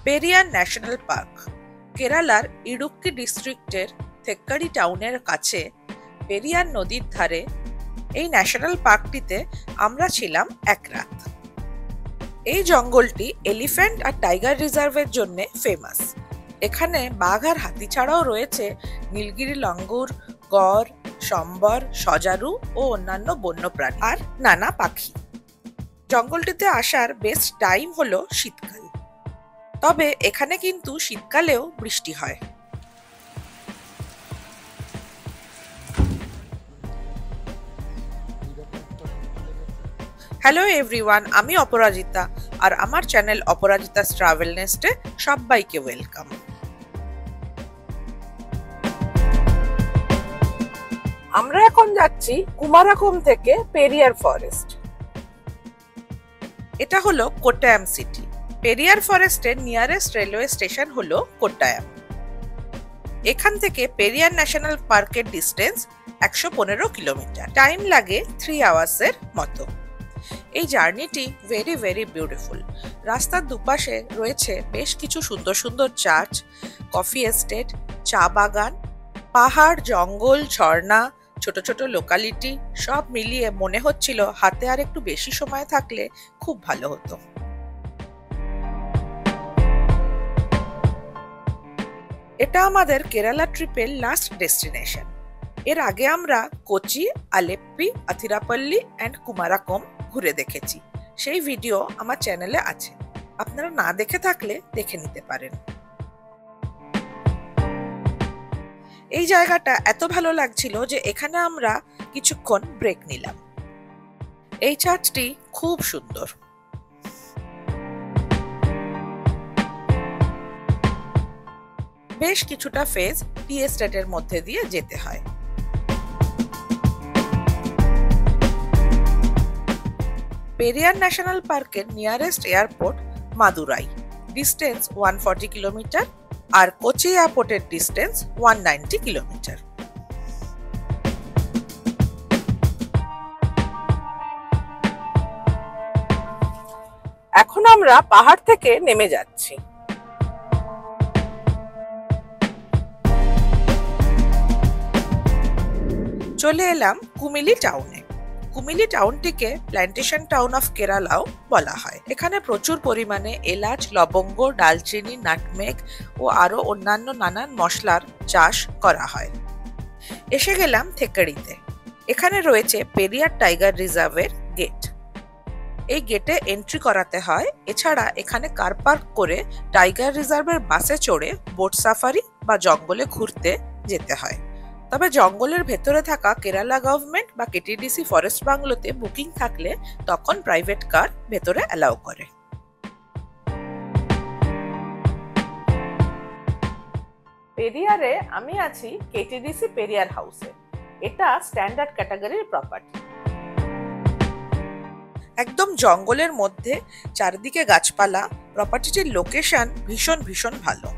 Periyar national park কেরালার ইডুক্কি ডিস্ট্রিক্টের থেক্কাড়ি টাউনের কাছে পেরিয়ার নদীর ধারে এই ন্যাশনাল পার্কটিতে আমরা ছিলাম এক রাত। এই জঙ্গলটি এলিফ্যান্ট আর টাইগার রিজার্ভের জন্য ফেমাস। এখানে বাঘ আর হাতি ছাড়াও রয়েছে নীলগিরি লঙ্গুর, গড়, সম্বর, সজারু ও অন্যান্য বন্যপ্রাণী আর নানা পাখি। জঙ্গলটিতে আসার বেস্ট টাইম হলো শীতকাল, তবে এখানে কিন্তু শীতকালেও বৃষ্টি হয়। হ্যালো এভরিওয়ান, আমি অপরাজিতা আর আমার চ্যানেল অপরাজিতাস ট্রাভেল নেস্টে সবাইকে ওয়েলকাম। আমরা এখন যাচ্ছি কুমারাকোম থেকে পেরিয়ার ফরেস্ট। এটা হলো কোট্টায়াম সিটি। পেরিয়ার ফরেস্টের নিয়ারেস্ট রেলওয়ে স্টেশন হলো কোট্টায়াম। এখান থেকে পেরিয়ার ন্যাশনাল পার্কের ডিস্টেন্স 115 কিলোমিটার। টাইম লাগে 3 আওয়ার্সের মতো। এই জার্নিটি ভেরি ভেরি বিউটিফুল। রাস্তার দুপাশে রয়েছে বেশ কিছু সুন্দর সুন্দর চার্চ, কফি এস্টেট, চা বাগান, পাহাড়, জঙ্গল, ঝর্ণা, ছোট ছোট লোকালিটি সব মিলিয়ে মনে হচ্ছিল হাতে আর একটু বেশি সময় থাকলে খুব ভালো হতো। এটা আমাদের কেরালা ট্রিপের লাস্ট ডেস্টিনেশন। এর আগে আমরা কোচি, আলেপ্পি, আথিরাপল্লী অ্যান্ড কুমারাকোম ঘুরে দেখেছি। সেই ভিডিও আমার চ্যানেলে আছে, আপনারা না দেখে থাকলে দেখে নিতে পারেন। এই জায়গাটা এত ভালো লাগছিল যে এখানে আমরা কিছুক্ষণ ব্রেক নিলাম। এই চার্চটি খুব সুন্দর। বেশ কিছুটা ফেজ টি এস্টেটের মধ্যে দিয়ে যেতে হয়। পেরিয়ার ন্যাশনাল পার্কের nearest airport Madurai, distance 140 kilometre, আর কোচি এয়ারপোর্টের ডিস্টেন্স 190 কিলোমিটার। এখন আমরা পাহাড় থেকে নেমে যাচ্ছি। চলে এলাম কুমিলি টাউনে। কুমিলি টাউনটিকে প্ল্যান্টেশন টাউন অফ কেরালাও বলা হয়। এখানে প্রচুর পরিমাণে এলাচ, লবঙ্গ, ডালচিনি, নাটমেগ ও আরো অন্যান্য নানান মশলার চাষ করা হয়। এসে গেলাম থেক্কাড়িতে। এখানে রয়েছে পেরিয়ার টাইগার রিজার্ভের গেট। এই গেটে এন্ট্রি করাতে হয়। এছাড়া এখানে কার পার্ক করে টাইগার রিজার্ভের বাসে চড়ে বোট সাফারি বা জঙ্গলে ঘুরতে যেতে হয়। তবে জঙ্গলের ভেতরে থাকা কেরালা গভর্নমেন্ট বা কেটিডিসি ফরেস্ট বাংলোতে বুকিং থাকলে তখন প্রাইভেট কার ভেতরে অ্যালাউ করে। পেরিয়ারে আমি আছি কেটিডিসি পেরিয়ার হাউসে। এটা স্ট্যান্ডার্ড ক্যাটাগরির প্রপার্টি। একদম জঙ্গলের মধ্যে, চারিদিকে গাছপালা। প্রপার্টিটির লোকেশন ভীষণ ভীষণ ভালো।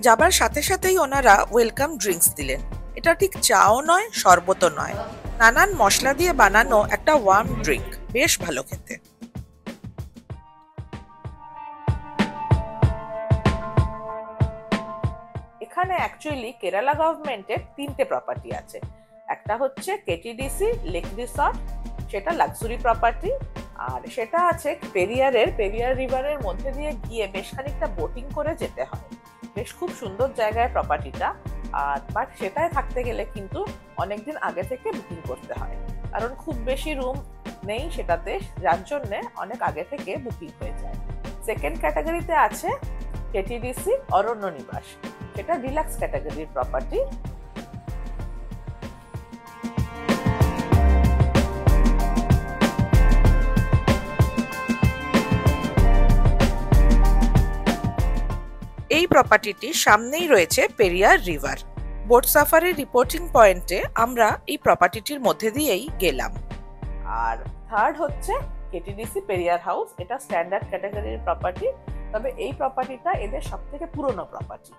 যাবার সাথে সাথেই ওনারা ওয়েলকাম ড্রিঙ্কস দিলেন। এটা ঠিক চাও নয়, শরবতও নয়, নানান মশলা দিয়ে বানানো একটা ওয়ার্ম ড্রিঙ্ক, বেশ ভালো খেতে। এখানে অ্যাকচুয়ালি কেরালা গভর্নমেন্টের 3টে প্রপার্টি আছে। একটা হচ্ছে কেটিডিসি লেক রিসর্ট, সেটা লাক্সারি প্রপার্টি, আর সেটা আছে পেরিয়ার রিভারের মধ্যে দিয়ে গিয়ে বেশ খানিকটা বোটিং করে যেতে হয়। বেশ খুব সুন্দর জায়গায় প্রপার্টিটা। আর বাট সেটায় থাকতে গেলে কিন্তু অনেকদিন আগে থেকে বুকিং করতে হয়, কারণ খুব বেশি রুম নেই সেটাতে, যার জন্য অনেক আগে থেকে বুকিং হয়ে যায়। সেকেন্ড ক্যাটাগরিতে আছে কেটিডিসি অরণ্য নিবাস, সেটা ডিলাক্স ক্যাটাগরির প্রপার্টি। এই প্রপার্টিটির সামনেই রয়েছে Periyar river. Boat safari reporting পয়েন্টে আমরা এই প্রপার্টিটির মধ্যে দিয়েই গেলাম। আর থার্ড হচ্ছে কেটিডিসি পেরিয়ার হাউস, এটা স্ট্যান্ডার্ড ক্যাটাগরির প্রপার্টি, তবে এই প্রপার্টিটা এদের সবথেকে পুরনো প্রপার্টি।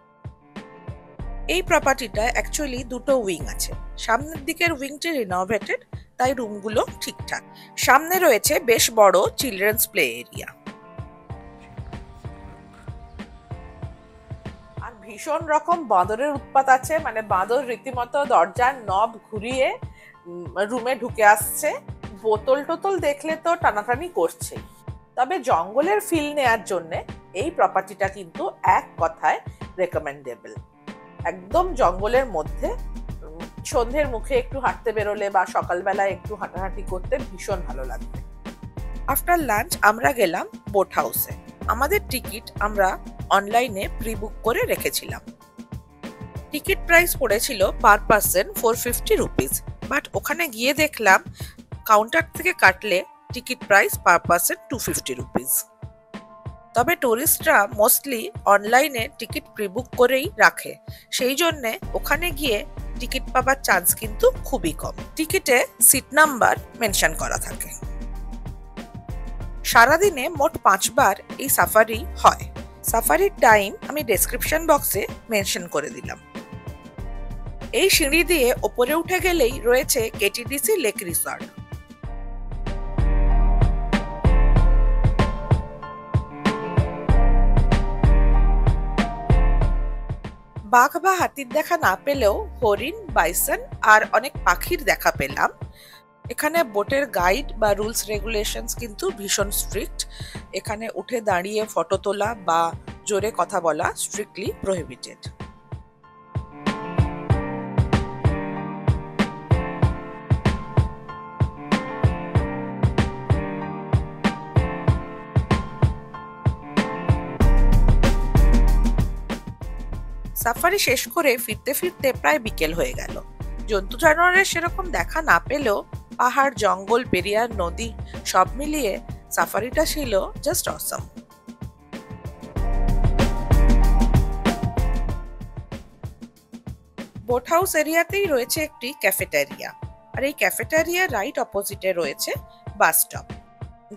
এই প্রপার্টিটা অ্যাকচুয়ালি দুটো উইং আছে। সামনের দিকের উইংটি রিনোভেটেড, তাই রুমগুলো ঠিকঠাক। সামনে রয়েছে বেশ বড় চিলড্রেন্স প্লে এরিয়া। আর ভীষণ রকম বাঁদরের উৎপাত আছে, মানে বাঁদর রীতিমতো দরজার নব ঘুরিয়ে রুমে ঢুকে আসছে। বোতল টোতল দেখলে তো টানাটানি করছে। তবে জঙ্গলের ফিল নেয়ার জন্য এই প্রপার্টিটা কিন্তু এক কথায় রেকমেন্ডেবল। একদম জঙ্গলের মধ্যে সন্ধ্যের মুখে একটু হাঁটতে বেরোলে বা সকালবেলায় একটু হাঁটাহাঁটি করতে ভীষণ ভালো লাগবে। আফটার লাঞ্চ আমরা গেলাম বোট হাউসে। আমাদের টিকিট আমরা অনলাইনে প্রি বুক করে রেখেছিলাম। টিকিট প্রাইস পড়েছিল পার পার্সন 450 রুপিস, বাট ওখানে গিয়ে দেখলাম কাউন্টার থেকে কাটলে ticket price per person 250 rupees. তবে টুরিস্টরা মোস্টলি অনলাইনে টিকিট প্রি বুক করেই রাখে, সেই জন্যে ওখানে গিয়ে টিকিট পাবার চান্স কিন্তু খুবই কম। টিকিটে সিট নাম্বার মেনশন করা থাকে। সারাদিনে মোট 5 বার এই সাফারি হয়। সাফারির টাইম আমি ডেসক্রিপশন বক্সে মেনশন করে দিলাম। এই সিঁড়ি দিয়ে ওপরে উঠে গেলেই রয়েছে কেটিডিসি লেক রিসর্ট। বাঘ বা হাতির দেখা না পেলেও হরিণ, বাইসন আর অনেক পাখির দেখা পেলাম। এখানে বোটের গাইড বা রুলস রেগুলেশনস কিন্তু ভীষণ স্ট্রিক্ট। এখানে উঠে দাঁড়িয়ে ফটো তোলা বা জোরে কথা বলা স্ট্রিক্টলি প্রহিবিটেড। সাফারি শেষ করে ফিরতে ফিরতে প্রায় বিকেল হয়ে গেল। জন্তু জানোয়ারের সেরকম দেখা না পেলেও পাহাড়, জঙ্গল, পেরিয়ার, নদী সব মিলিয়ে সাফারিটা ছিল জাস্ট অসম। বোট হাউস এরিয়াতেই রয়েছে একটি ক্যাফেটেরিয়া, আর এই ক্যাফেটেরিয়ার রাইট অপোজিটে রয়েছে বাস স্টপ।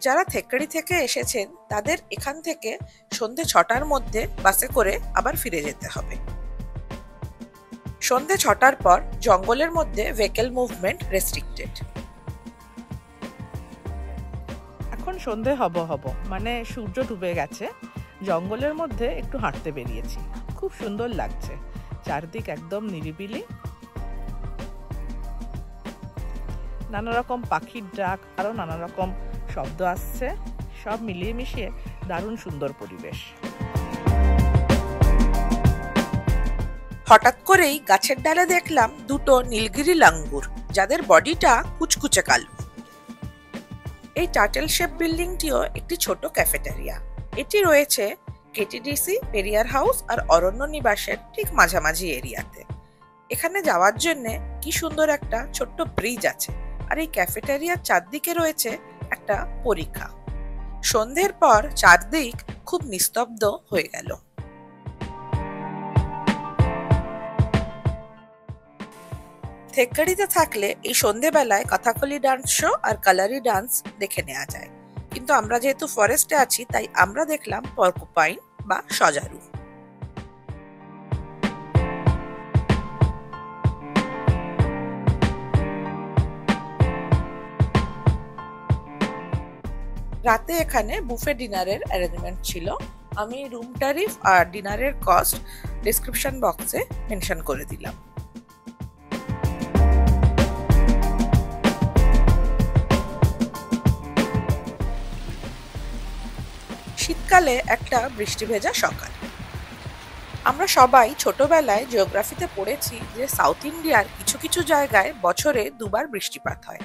যারা থেক্কাড়ি থেকে এসেছেন তাদের এখান থেকে সন্ধে 6টার মধ্যে বাসে করে আবার ফিরে যেতে হবে। সন্ধে 6টার পর জঙ্গলের মধ্যে ভেহিকল মুভমেন্ট রেস্ট্রিক্টেড। এখন সন্ধে হব মানে সূর্য ডুবে গেছে। জঙ্গলের মধ্যে একটু হাঁটতে বেরিয়েছি, খুব সুন্দর লাগছে। চারদিক একদম নিরিবিলি, নানা রকম পাখির ডাক, আরো নানা রকম শব্দ আসছে। সব মিলিয়ে মিশিয়ে দারুণ সুন্দর পরিবেশ। হঠাৎ করেই গাছের ডালে দেখলাম দুটো নীলগিরি লাঙ্গুর, যাদের বডিটা কুচকুচে কালো। এই টার্টেল শেপ বিল্ডিংটিও একটি ছোট ক্যাফেটেরিয়া। এটি রয়েছে কেটিডিসি, পেরিয়ার হাউস আর অরণ্য নিবাসের ঠিক মাঝামাঝি এরিয়াতে। এখানে যাওয়ার জন্য কি সুন্দর একটা ছোট্ট ব্রিজ আছে। আর এই ক্যাফেটেরিয়ার চারদিকে রয়েছে একটা পরিখা। সন্ধ্যের পর চারদিক খুব নিস্তব্ধ হয়ে গেল। থেক্কাড়িতে থাকলে এই সন্ধেবেলায় কথাকলি ডান্স শো আর কালারি ডান্স দেখে নেওয়া যায়, কিন্তু আমরা যেহেতু ফরেস্টে আছি তাই আমরা দেখলাম পর্কুপাইন বা সজারু। রাতে এখানে বুফে ডিনারের অ্যারেঞ্জমেন্ট ছিল। আমি রুম ট্যারিফ আর ডিনারের কস্ট ডেসক্রিপশন বক্সে মেনশন করে দিলাম। শীতকালে একটা বৃষ্টি ভেজা সকাল। আমরা সবাই ছোটবেলায় জিওগ্রাফিতে পড়েছি যে সাউথ ইন্ডিয়ার কিছু কিছু জায়গায় বছরে 2বার বৃষ্টিপাত হয়।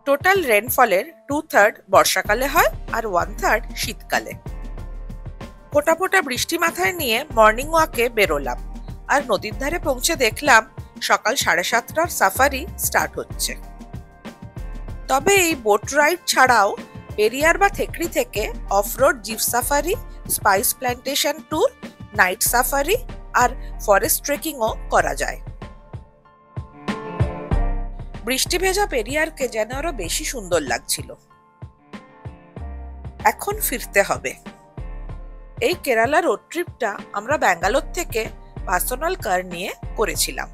টোটাল রেনফলের 2/3 বর্ষাকালে হয় আর 1/3 শীতকালে। ফোঁটা ফোঁটা বৃষ্টি মাথায় নিয়ে মর্নিং ওয়াকে বেরোলাম, আর নদীর ধারে পৌঁছে দেখলাম সকাল 7:30টার সাফারি স্টার্ট হচ্ছে। তবে এই বোট রাইড ছাড়াও পেরিয়ার বা থেক্রি থেকে offroad jeep safari, spice plantation tour, night safari আর ফরেস্ট ট্রেকিংও করা যায়। বৃষ্টি ভেজা পেরিয়ারকে যেন আরো বেশি সুন্দর লাগছিল। এখন ফিরতে হবে। এই কেরালা রোড ট্রিপটা আমরা ব্যাঙ্গালোর থেকে পার্সোনাল কার নিয়ে করেছিলাম।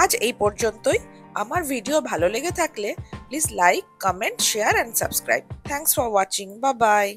আজ এই পর্যন্তই। আমার ভিডিও ভালো লেগে থাকলে please like, comment, share and subscribe. Thanks for watching. Bye bye.